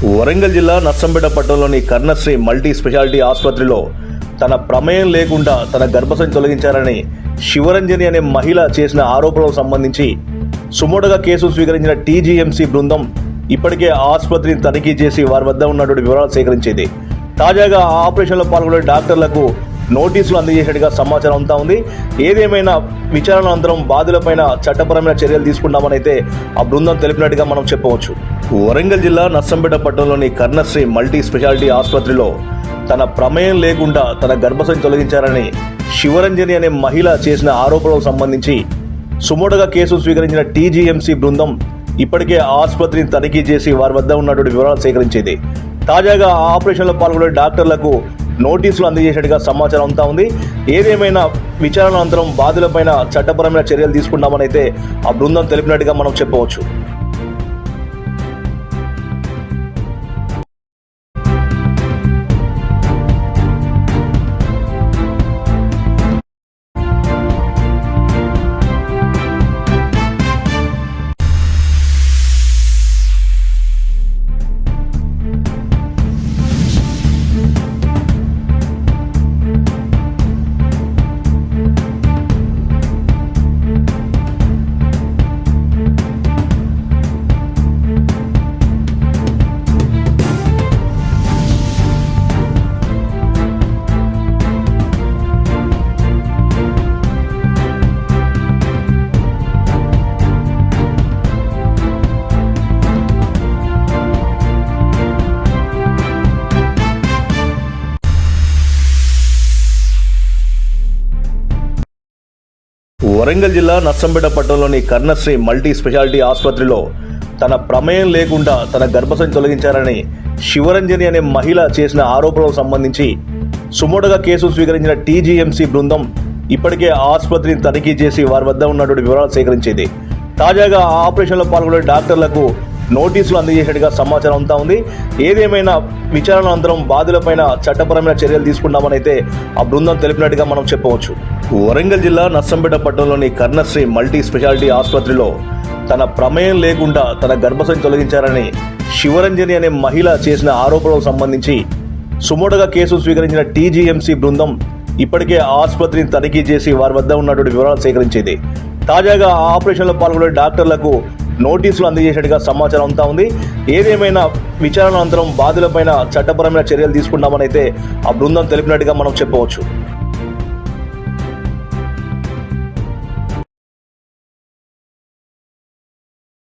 వరంగల్ జిల్లా నర్సంపేట పట్టణంలోని Karnasri multi speciality ఆసుపత్రిలో తన ప్రమేయం లేకుండా తన గర్భసంచి తొలగించారని శివరంజని అనే మహిళ చేసిన ఆరోపణలకు సంబంధించి సుమోటోగా కేసు స్వీకరించిన టీజీఎంసీ బృందం ఇప్పటికే ఆసుపత్రిని తనిఖీ చేసి వారి వద్ద ఉన్నటువంటి వివరాలు సేకరించింది. తాజాగా ఆ ఆపరేషన్లో పాల్గొనే డాక్టర్లకు నోటీసులు అందజేసేట్టుగా సమాచారం అంతా ఉంది. ఏదేమైనా విచారణ అనంతరం బాధితులపైన చట్టపరమైన చర్యలు తీసుకున్నామని అయితే ఆ బృందం తెలిపినట్టుగా మనం చెప్పవచ్చు. వరంగల్ జిల్లా నర్సంపేట పట్టణంలోని కర్ణశ్రీ మల్టీ స్పెషాలిటీ ఆసుపత్రిలో తన ప్రమేయం లేకుండా తన గర్భసంచి తొలగించారని శివరంజని అనే మహిళ చేసిన ఆరోపణలకు సంబంధించి సుమోటోగా కేసు స్వీకరించిన టీజీఎంసీ బృందం ఇప్పటికే ఆసుపత్రిని తనిఖీ చేసి వారి వద్ద ఉన్నటువంటి వివరాలు సేకరించింది. తాజాగా ఆ ఆపరేషన్లో పాల్గొనే డాక్టర్లకు నోటీసులు అందజేసేట్టుగా సమాచారం అంతా ఉంది. ఏదేమైనా విచారణ అనంతరం బాధితులపైన చట్టపరమైన చర్యలు తీసుకున్నామని అయితే ఆ బృందం తెలిపినట్టుగా మనం చెప్పవచ్చు. వరంగల్ జిల్లా నర్సంపేట పట్టణంలోని కర్ణశ్రీ మల్టీ స్పెషాలిటీ ఆసుపత్రిలో తన ప్రమేయం లేకుండా తన గర్భసంచి తొలగించారని శివరంజని అనే మహిళ చేసిన ఆరోపణలకు సంబంధించి సుమోటోగా కేసు స్వీకరించిన టీజీఎంసీ బృందం ఇప్పటికే ఆసుపత్రిని తనిఖీ చేసి వారి వద్ద ఉన్నటువంటి వివరాలు సేకరించింది. తాజాగా ఆ ఆపరేషన్లో పాల్గొనే డాక్టర్లకు నోటీసులు అందజేసేట్టుగా సమాచారం అంతా ఉంది. ఏదేమైనా విచారణ అనంతరం బాధితులపైన చట్టపరమైన చర్యలు తీసుకున్నామని అయితే ఆ బృందం తెలిపినట్టుగా మనం చెప్పవచ్చు. వరంగల్ జిల్లా నర్సంపేట పట్టణంలోని కర్ణశ్రీ మల్టీ స్పెషాలిటీ ఆసుపత్రిలో తన ప్రమేయం లేకుండా తన గర్భసంచి తొలగించారని శివరంజని అనే మహిళ చేసిన ఆరోపణలకు సంబంధించి సుమోటోగా కేసు స్వీకరించిన టీజీఎంసీ బృందం ఇప్పటికే ఆసుపత్రిని తనిఖీ చేసి వారి వద్ద ఉన్నటువంటి వివరాలు సేకరించింది. తాజాగా ఆ ఆపరేషన్లో పాల్గొనే డాక్టర్లకు నోటీసులు అందజేసేట్టుగా సమాచారం అంతా ఉంది. ఏదేమైనా విచారణ అనంతరం బాధితులపైన చట్టపరమైన చర్యలు తీసుకున్నామని అయితే ఆ బృందం తెలిపినట్టుగా మనం చెప్పవచ్చు.